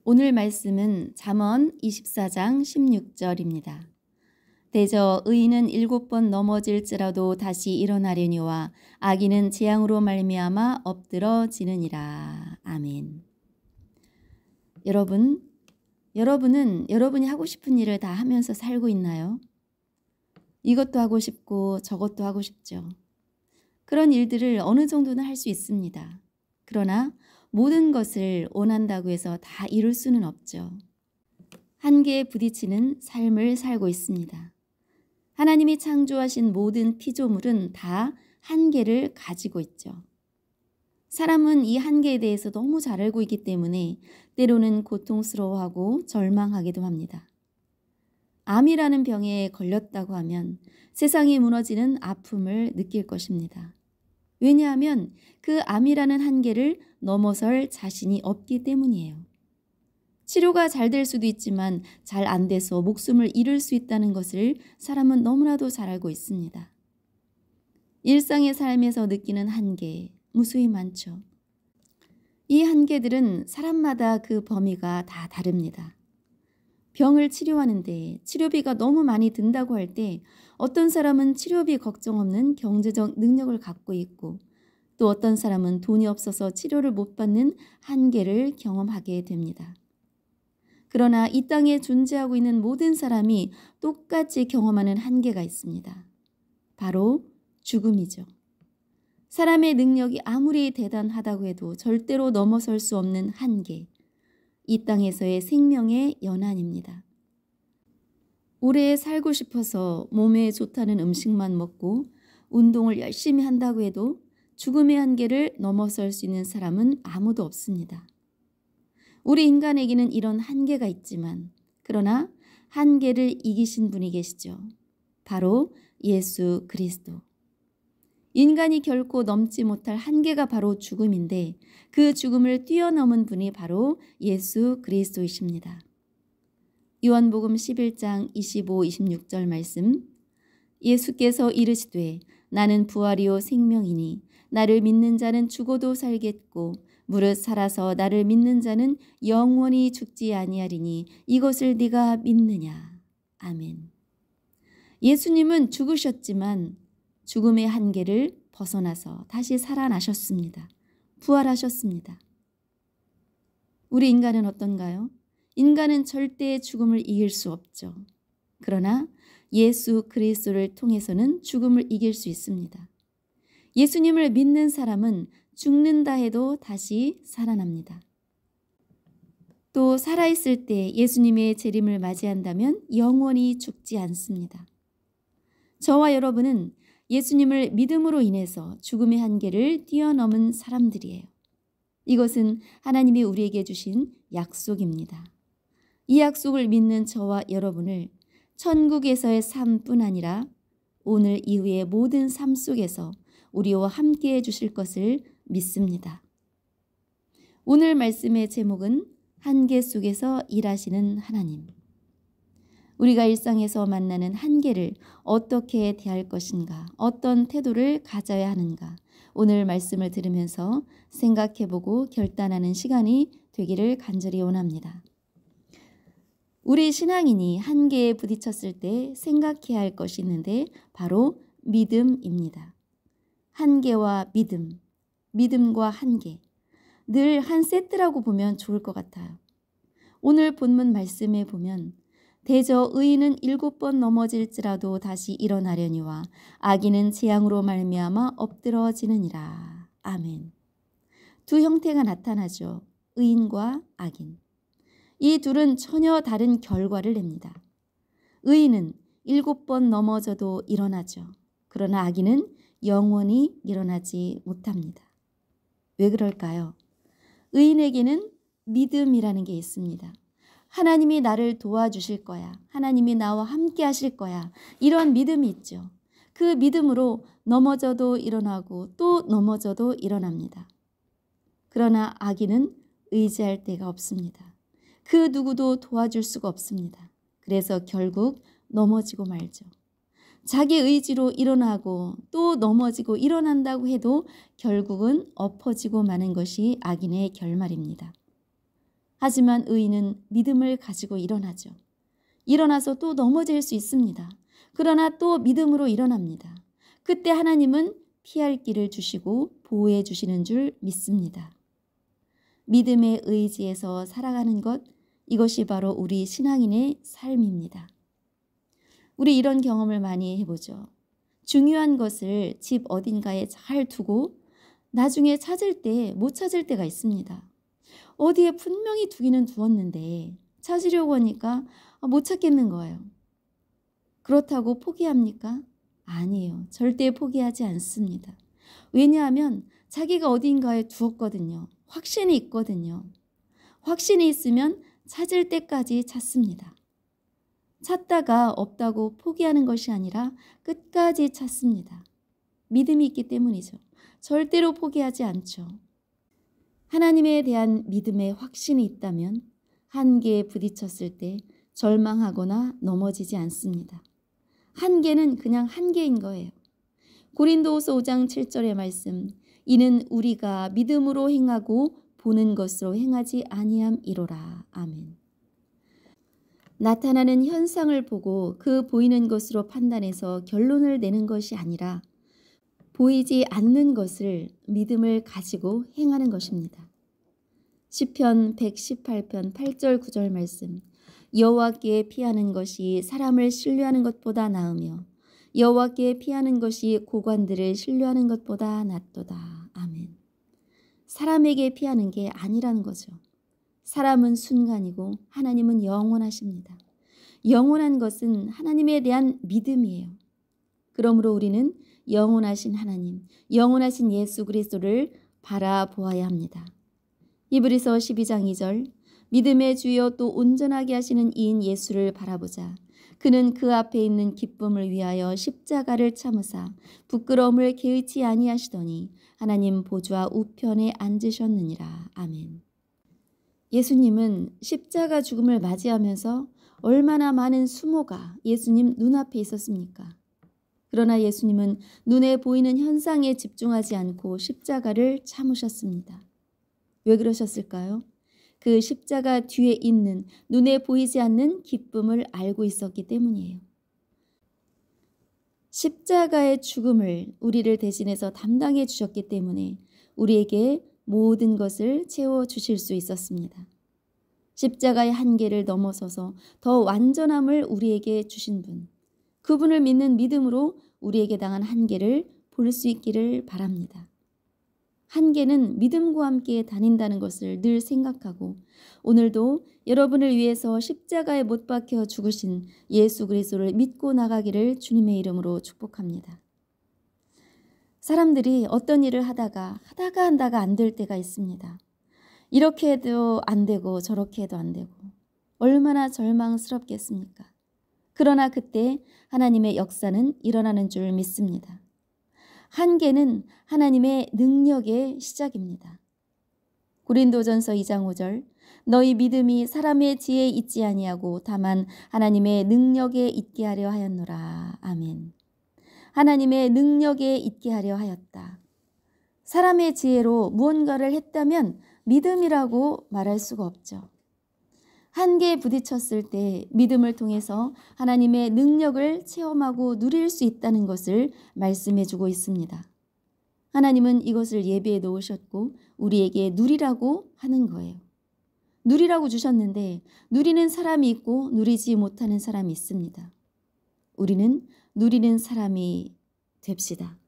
오늘 말씀은 잠언 24장 16절입니다. 대저 의인은 7번 넘어질지라도 다시 일어나려니와 악인은 재앙으로 말미암아 엎드러지느니라. 아멘. 여러분은 여러분이 하고 싶은 일을 다 하면서 살고 있나요? 이것도 하고 싶고 저것도 하고 싶죠. 그런 일들을 어느 정도는 할 수 있습니다. 그러나 모든 것을 원한다고 해서 다 이룰 수는 없죠. 한계에 부딪히는 삶을 살고 있습니다. 하나님이 창조하신 모든 피조물은 다 한계를 가지고 있죠. 사람은 이 한계에 대해서 너무 잘 알고 있기 때문에 때로는 고통스러워하고 절망하기도 합니다. 암이라는 병에 걸렸다고 하면 세상이 무너지는 아픔을 느낄 것입니다. 왜냐하면 그 암이라는 한계를 넘어설 자신이 없기 때문이에요. 치료가 잘 될 수도 있지만 잘 안 돼서 목숨을 잃을 수 있다는 것을 사람은 너무나도 잘 알고 있습니다. 일상의 삶에서 느끼는 한계, 무수히 많죠. 이 한계들은 사람마다 그 범위가 다 다릅니다. 병을 치료하는데 치료비가 너무 많이 든다고 할 때 어떤 사람은 치료비 걱정 없는 경제적 능력을 갖고 있고 또 어떤 사람은 돈이 없어서 치료를 못 받는 한계를 경험하게 됩니다. 그러나 이 땅에 존재하고 있는 모든 사람이 똑같이 경험하는 한계가 있습니다. 바로 죽음이죠. 사람의 능력이 아무리 대단하다고 해도 절대로 넘어설 수 없는 한계. 이 땅에서의 생명의 연한입니다. 오래 살고 싶어서 몸에 좋다는 음식만 먹고 운동을 열심히 한다고 해도 죽음의 한계를 넘어설 수 있는 사람은 아무도 없습니다. 우리 인간에게는 이런 한계가 있지만 그러나 한계를 이기신 분이 계시죠. 바로 예수 그리스도. 인간이 결코 넘지 못할 한계가 바로 죽음인데 그 죽음을 뛰어넘은 분이 바로 예수 그리스도이십니다. 요한복음 11장 25, 26절 말씀. 예수께서 이르시되 나는 부활이요 생명이니 나를 믿는 자는 죽어도 살겠고 무릇 살아서 나를 믿는 자는 영원히 죽지 아니하리니 이것을 네가 믿느냐. 아멘. 예수님은 죽으셨지만 죽음의 한계를 벗어나서 다시 살아나셨습니다. 부활하셨습니다. 우리 인간은 어떤가요? 인간은 절대 죽음을 이길 수 없죠. 그러나 예수 그리스도를 통해서는 죽음을 이길 수 있습니다. 예수님을 믿는 사람은 죽는다 해도 다시 살아납니다. 또 살아있을 때 예수님의 재림을 맞이한다면 영원히 죽지 않습니다. 저와 여러분은 예수님을 믿음으로 인해서 죽음의 한계를 뛰어넘은 사람들이에요. 이것은 하나님이 우리에게 주신 약속입니다. 이 약속을 믿는 저와 여러분을 천국에서의 삶뿐 아니라 오늘 이후의 모든 삶 속에서 우리와 함께 해주실 것을 믿습니다. 오늘 말씀의 제목은 한계 속에서 일하시는 하나님. 우리가 일상에서 만나는 한계를 어떻게 대할 것인가, 어떤 태도를 가져야 하는가, 오늘 말씀을 들으면서 생각해보고 결단하는 시간이 되기를 간절히 원합니다. 우리 신앙인이 한계에 부딪혔을 때 생각해야 할 것이 있는데 바로 믿음입니다. 한계와 믿음, 믿음과 한계, 늘 한 세트라고 보면 좋을 것 같아요. 오늘 본문 말씀에 보면 대저 의인은 7번 넘어질지라도 다시 일어나려니와 악인은 재앙으로 말미암아 엎드러지느니라. 아멘. 두 형태가 나타나죠. 의인과 악인. 이 둘은 전혀 다른 결과를 냅니다. 의인은 7번 넘어져도 일어나죠. 그러나 악인은 영원히 일어나지 못합니다. 왜 그럴까요? 의인에게는 믿음이라는 게 있습니다. 하나님이 나를 도와주실 거야. 하나님이 나와 함께 하실 거야. 이런 믿음이 있죠. 그 믿음으로 넘어져도 일어나고 또 넘어져도 일어납니다. 그러나 악인은 의지할 데가 없습니다. 그 누구도 도와줄 수가 없습니다. 그래서 결국 넘어지고 말죠. 자기 의지로 일어나고 또 넘어지고 일어난다고 해도 결국은 엎어지고 마는 것이 악인의 결말입니다. 하지만 의인은 믿음을 가지고 일어나죠. 일어나서 또 넘어질 수 있습니다. 그러나 또 믿음으로 일어납니다. 그때 하나님은 피할 길을 주시고 보호해 주시는 줄 믿습니다. 믿음의 의지에서 살아가는 것, 이것이 바로 우리 신앙인의 삶입니다. 우리 이런 경험을 많이 해보죠. 중요한 것을 집 어딘가에 잘 두고 나중에 찾을 때 못 찾을 때가 있습니다. 어디에 분명히 두기는 두었는데 찾으려고 하니까 못 찾겠는 거예요. 그렇다고 포기합니까? 아니에요. 절대 포기하지 않습니다. 왜냐하면 자기가 어딘가에 두었거든요. 확신이 있거든요. 확신이 있으면 찾을 때까지 찾습니다. 찾다가 없다고 포기하는 것이 아니라 끝까지 찾습니다. 믿음이 있기 때문이죠. 절대로 포기하지 않죠. 하나님에 대한 믿음의 확신이 있다면 한계에 부딪혔을 때 절망하거나 넘어지지 않습니다. 한계는 그냥 한계인 거예요. 고린도후서 5장 7절의 말씀, 이는 우리가 믿음으로 행하고 보는 것으로 행하지 아니함이로라. 아멘. 나타나는 현상을 보고 그 보이는 것으로 판단해서 결론을 내는 것이 아니라 보이지 않는 것을 믿음을 가지고 행하는 것입니다. 시편 118편 8절 9절 말씀, 여호와께 피하는 것이 사람을 신뢰하는 것보다 나으며 여호와께 피하는 것이 고관들을 신뢰하는 것보다 낫도다. 아멘. 사람에게 피하는 게 아니라는 거죠. 사람은 순간이고 하나님은 영원하십니다. 영원한 것은 하나님에 대한 믿음이에요. 그러므로 우리는 영원하신 하나님, 영원하신 예수 그리스도를 바라보아야 합니다. 히브리서 12장 2절, 믿음의 주여 또 온전하게 하시는 이인 예수를 바라보자. 그는 그 앞에 있는 기쁨을 위하여 십자가를 참으사 부끄러움을 개의치 아니하시더니 하나님 보좌 우편에 앉으셨느니라. 아멘. 예수님은 십자가 죽음을 맞이하면서 얼마나 많은 수모가 예수님 눈앞에 있었습니까? 그러나 예수님은 눈에 보이는 현상에 집중하지 않고 십자가를 참으셨습니다. 왜 그러셨을까요? 그 십자가 뒤에 있는 눈에 보이지 않는 기쁨을 알고 있었기 때문이에요. 십자가의 죽음을 우리를 대신해서 담당해 주셨기 때문에 우리에게 모든 것을 채워주실 수 있었습니다. 십자가의 한계를 넘어서서 더 완전함을 우리에게 주신 분, 그분을 믿는 믿음으로 우리에게 당한 한계를 볼 수 있기를 바랍니다. 한계는 믿음과 함께 다닌다는 것을 늘 생각하고 오늘도 여러분을 위해서 십자가에 못 박혀 죽으신 예수 그리스도를 믿고 나가기를 주님의 이름으로 축복합니다. 사람들이 어떤 일을 하다가 안 될 때가 있습니다. 이렇게 해도 안 되고 저렇게 해도 안 되고 얼마나 절망스럽겠습니까? 그러나 그때 하나님의 역사는 일어나는 줄 믿습니다. 한계는 하나님의 능력의 시작입니다. 고린도전서 2장 5절, 너희 믿음이 사람의 지혜에 있지 아니하고 다만 하나님의 능력에 있게 하려 하였노라. 아멘. 하나님의 능력에 있게 하려 하였다. 사람의 지혜로 무언가를 했다면 믿음이라고 말할 수가 없죠. 한계에 부딪혔을 때 믿음을 통해서 하나님의 능력을 체험하고 누릴 수 있다는 것을 말씀해 주고 있습니다. 하나님은 이것을 예비해 놓으셨고 우리에게 누리라고 하는 거예요. 누리라고 주셨는데 누리는 사람이 있고 누리지 못하는 사람이 있습니다. 우리는 누리는 사람이 됩시다.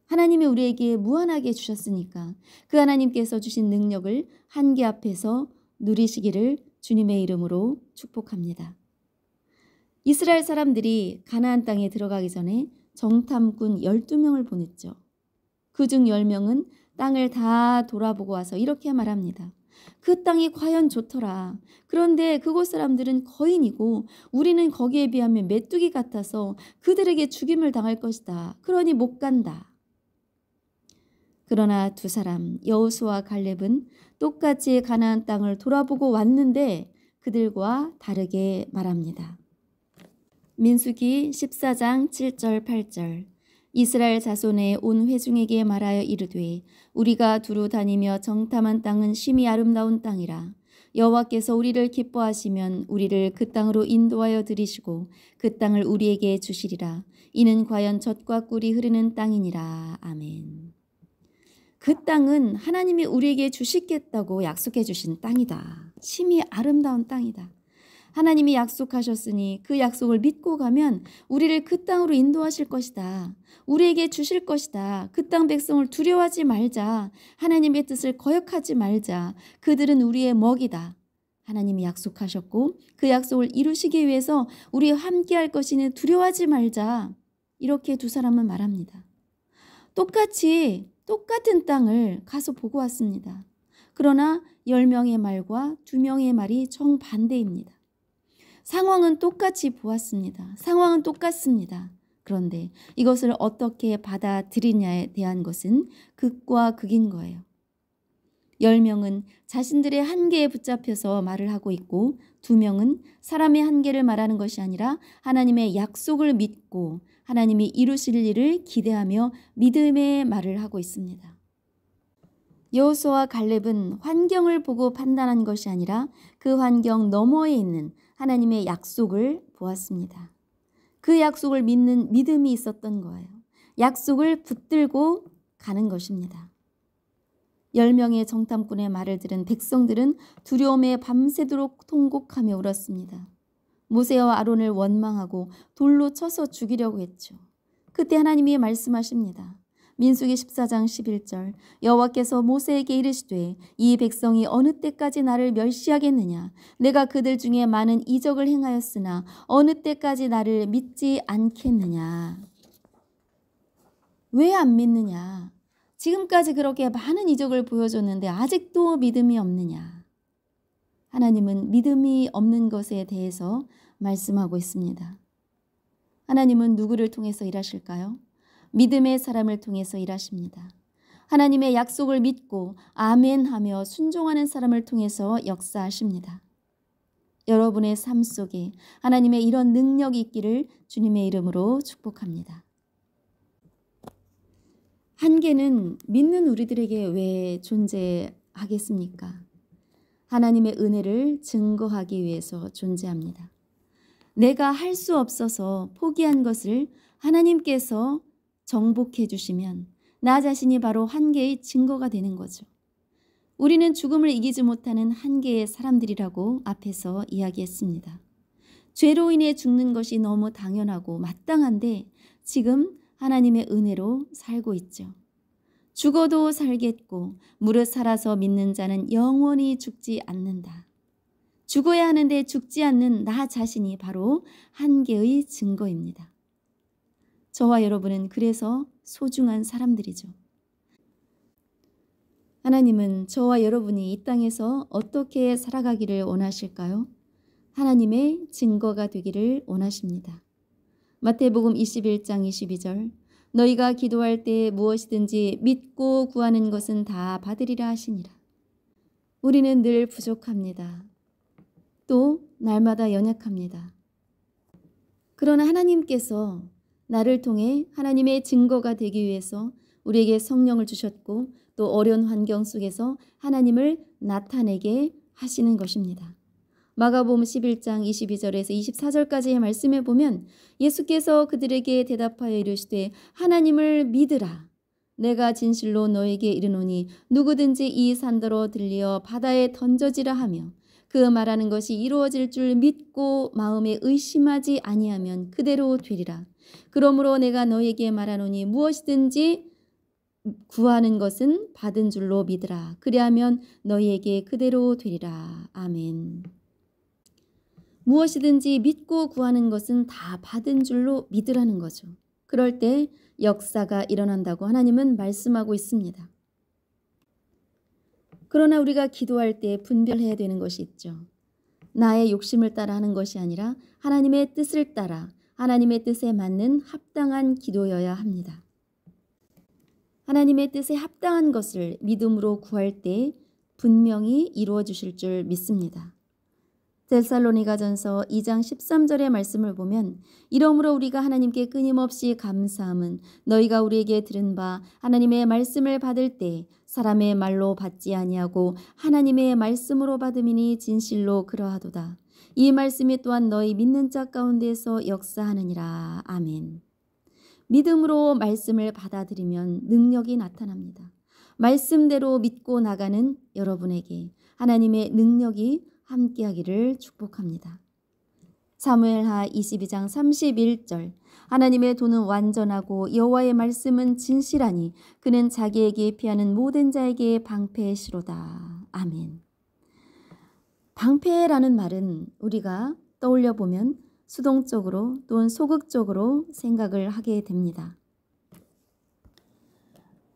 하나님이 우리에게 무한하게 주셨으니까 그 하나님께서 주신 능력을 한계 앞에서 누리시기를 주님의 이름으로 축복합니다. 이스라엘 사람들이 가나안 땅에 들어가기 전에 정탐꾼 12명을 보냈죠. 그중 10명은 땅을 다 돌아보고 와서 이렇게 말합니다. 그 땅이 과연 좋더라. 그런데 그곳 사람들은 거인이고 우리는 거기에 비하면 메뚜기 같아서 그들에게 죽임을 당할 것이다. 그러니 못 간다. 그러나 두 사람 여호수아와 갈렙은 똑같이 가나안 땅을 돌아보고 왔는데 그들과 다르게 말합니다. 민수기 14장 7절 8절, 이스라엘 자손의 온 회중에게 말하여 이르되 우리가 두루 다니며 정탐한 땅은 심히 아름다운 땅이라. 여호와께서 우리를 기뻐하시면 우리를 그 땅으로 인도하여 들이시고 그 땅을 우리에게 주시리라. 이는 과연 젖과 꿀이 흐르는 땅이니라. 아멘. 그 땅은 하나님이 우리에게 주시겠다고 약속해 주신 땅이다. 심히 아름다운 땅이다. 하나님이 약속하셨으니 그 약속을 믿고 가면 우리를 그 땅으로 인도하실 것이다. 우리에게 주실 것이다. 그 땅 백성을 두려워하지 말자. 하나님의 뜻을 거역하지 말자. 그들은 우리의 먹이다. 하나님이 약속하셨고 그 약속을 이루시기 위해서 우리와 함께할 것이니 두려워하지 말자. 이렇게 두 사람은 말합니다. 똑같은 땅을 가서 보고 왔습니다. 그러나 10명의 말과 2명의 말이 정반대입니다. 상황은 똑같이 보았습니다. 상황은 똑같습니다. 그런데 이것을 어떻게 받아들이냐에 대한 것은 극과 극인 거예요. 10명은 자신들의 한계에 붙잡혀서 말을 하고 있고 2명은 사람의 한계를 말하는 것이 아니라 하나님의 약속을 믿고 하나님이 이루실 일을 기대하며 믿음의 말을 하고 있습니다. 여호수아와 갈렙은 환경을 보고 판단한 것이 아니라 그 환경 너머에 있는 하나님의 약속을 보았습니다. 그 약속을 믿는 믿음이 있었던 거예요. 약속을 붙들고 가는 것입니다. 10명의 정탐꾼의 말을 들은 백성들은 두려움에 밤새도록 통곡하며 울었습니다. 모세와 아론을 원망하고 돌로 쳐서 죽이려고 했죠. 그때 하나님이 말씀하십니다. 민수기 14장 11절 여호와께서 모세에게 이르시되 이 백성이 어느 때까지 나를 멸시하겠느냐. 내가 그들 중에 많은 이적을 행하였으나 어느 때까지 나를 믿지 않겠느냐. 왜 안 믿느냐. 지금까지 그렇게 많은 이적을 보여줬는데 아직도 믿음이 없느냐. 하나님은 믿음이 없는 것에 대해서 말씀하고 있습니다. 하나님은 누구를 통해서 일하실까요? 믿음의 사람을 통해서 일하십니다. 하나님의 약속을 믿고 아멘하며 순종하는 사람을 통해서 역사하십니다. 여러분의 삶 속에 하나님의 이런 능력이 있기를 주님의 이름으로 축복합니다. 한계는 믿는 우리들에게 왜 존재하겠습니까? 하나님의 은혜를 증거하기 위해서 존재합니다. 내가 할 수 없어서 포기한 것을 하나님께서 정복해 주시면 나 자신이 바로 한계의 증거가 되는 거죠. 우리는 죽음을 이기지 못하는 한계의 사람들이라고 앞에서 이야기했습니다. 죄로 인해 죽는 것이 너무 당연하고 마땅한데 지금 하나님의 은혜로 살고 있죠. 죽어도 살겠고 무릇 살아서 믿는 자는 영원히 죽지 않는다. 죽어야 하는데 죽지 않는 나 자신이 바로 한계의 증거입니다. 저와 여러분은 그래서 소중한 사람들이죠. 하나님은 저와 여러분이 이 땅에서 어떻게 살아가기를 원하실까요? 하나님의 증거가 되기를 원하십니다. 마태복음 21장 22절 너희가 기도할 때 무엇이든지 믿고 구하는 것은 다 받으리라 하시니라. 우리는 늘 부족합니다. 또 날마다 연약합니다. 그러나 하나님께서 나를 통해 하나님의 증거가 되기 위해서 우리에게 성령을 주셨고 또 어려운 환경 속에서 하나님을 나타내게 하시는 것입니다. 마가복음 11장 22절에서 24절까지의 말씀에 보면 예수께서 그들에게 대답하여 이르시되 하나님을 믿으라. 내가 진실로 너에게 이르노니 누구든지 이 산더러 들리어 바다에 던져지라 하며 그 말하는 것이 이루어질 줄 믿고 마음에 의심하지 아니하면 그대로 되리라. 그러므로 내가 너에게 말하노니 무엇이든지 구하는 것은 받은 줄로 믿으라. 그리하면 너희에게 그대로 되리라. 아멘. 무엇이든지 믿고 구하는 것은 다 받은 줄로 믿으라는 거죠. 그럴 때 역사가 일어난다고 하나님은 말씀하고 있습니다. 그러나 우리가 기도할 때 분별해야 되는 것이 있죠. 나의 욕심을 따라 하는 것이 아니라 하나님의 뜻을 따라 하나님의 뜻에 맞는 합당한 기도여야 합니다. 하나님의 뜻에 합당한 것을 믿음으로 구할 때 분명히 이루어 주실 줄 믿습니다. 데살로니가전서 2장 13절의 말씀을 보면 이러므로 우리가 하나님께 끊임없이 감사함은 너희가 우리에게 들은 바 하나님의 말씀을 받을 때 사람의 말로 받지 아니하고 하나님의 말씀으로 받음이니 진실로 그러하도다. 이 말씀이 또한 너희 믿는 자 가운데서 역사하느니라. 아멘. 믿음으로 말씀을 받아들이면 능력이 나타납니다. 말씀대로 믿고 나가는 여러분에게 하나님의 능력이 함께하기를 축복합니다. 사무엘하 22장 31절 하나님의 도는 완전하고 여호와의 말씀은 진실하니 그는 자기에게 피하는 모든 자에게 방패시로다. 아멘. 방패라는 말은 우리가 떠올려 보면 수동적으로 또는 소극적으로 생각을 하게 됩니다.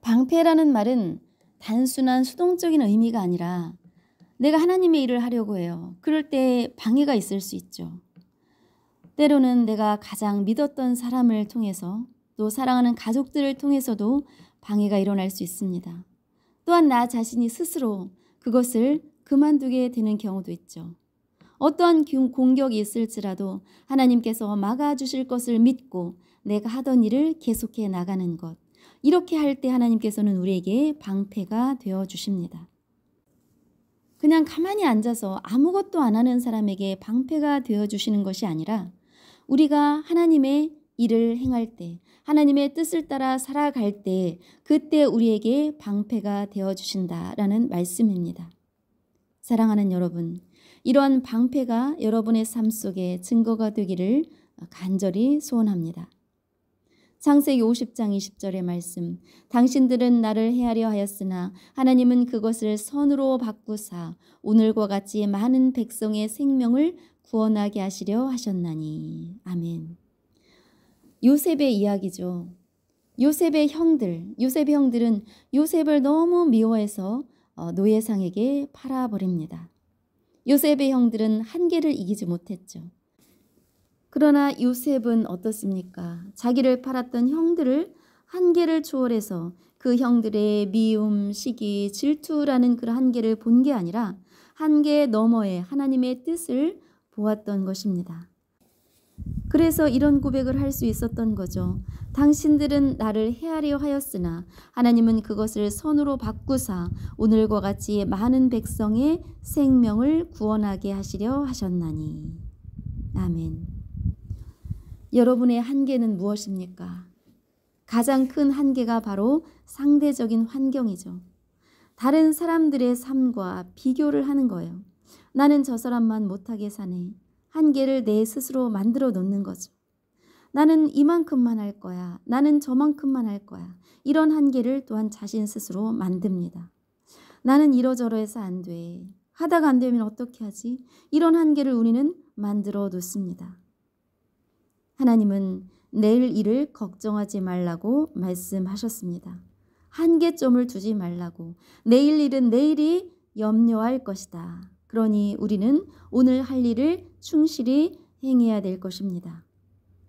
방패라는 말은 단순한 수동적인 의미가 아니라 내가 하나님의 일을 하려고 해요. 그럴 때 방해가 있을 수 있죠. 때로는 내가 가장 믿었던 사람을 통해서 또 사랑하는 가족들을 통해서도 방해가 일어날 수 있습니다. 또한 나 자신이 스스로 그것을 그만두게 되는 경우도 있죠. 어떠한 공격이 있을지라도 하나님께서 막아주실 것을 믿고 내가 하던 일을 계속해 나가는 것. 이렇게 할 때 하나님께서는 우리에게 방패가 되어주십니다. 그냥 가만히 앉아서 아무것도 안 하는 사람에게 방패가 되어주시는 것이 아니라 우리가 하나님의 일을 행할 때, 하나님의 뜻을 따라 살아갈 때 그때 우리에게 방패가 되어주신다라는 말씀입니다. 사랑하는 여러분, 이러한 방패가 여러분의 삶 속에 증거가 되기를 간절히 소원합니다. 창세기 50장 20절의 말씀, 당신들은 나를 해하려 하였으나 하나님은 그것을 선으로 바꾸사 오늘과 같이 많은 백성의 생명을 구원하게 하시려 하셨나니. 아멘. 요셉의 이야기죠. 요셉의 형들은 요셉을 너무 미워해서 노예상에게 팔아버립니다. 요셉의 형들은 한계를 이기지 못했죠. 그러나 요셉은 어떻습니까? 자기를 팔았던 형들을 한계를 초월해서 그 형들의 미움, 시기, 질투라는 그 한계를 본 게 아니라 한계 너머에 하나님의 뜻을 보았던 것입니다. 그래서 이런 고백을 할 수 있었던 거죠. 당신들은 나를 해하려 하였으나 하나님은 그것을 선으로 바꾸사 오늘과 같이 많은 백성의 생명을 구원하게 하시려 하셨나니. 아멘. 여러분의 한계는 무엇입니까? 가장 큰 한계가 바로 상대적인 환경이죠. 다른 사람들의 삶과 비교를 하는 거예요. 나는 저 사람만 못하게 사네. 한계를 내 스스로 만들어 놓는 거죠. 나는 이만큼만 할 거야. 나는 저만큼만 할 거야. 이런 한계를 또한 자신 스스로 만듭니다. 나는 이러저러해서 안 돼. 하다가 안 되면 어떻게 하지? 이런 한계를 우리는 만들어 놓습니다. 하나님은 내일 일을 걱정하지 말라고 말씀하셨습니다. 한계점을 두지 말라고. 내일 일은 내일이 염려할 것이다. 그러니 우리는 오늘 할 일을 충실히 행해야 될 것입니다.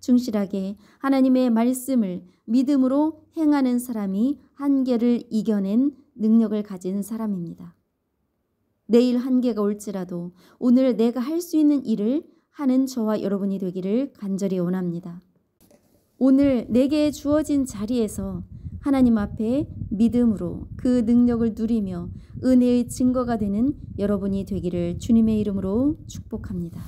충실하게 하나님의 말씀을 믿음으로 행하는 사람이 한계를 이겨낸 능력을 가진 사람입니다. 내일 한계가 올지라도 오늘 내가 할 수 있는 일을 하는 저와 여러분이 되기를 간절히 원합니다. 오늘 내게 주어진 자리에서 하나님 앞에 믿음으로 그 능력을 누리며 은혜의 증거가 되는 여러분이 되기를 주님의 이름으로 축복합니다.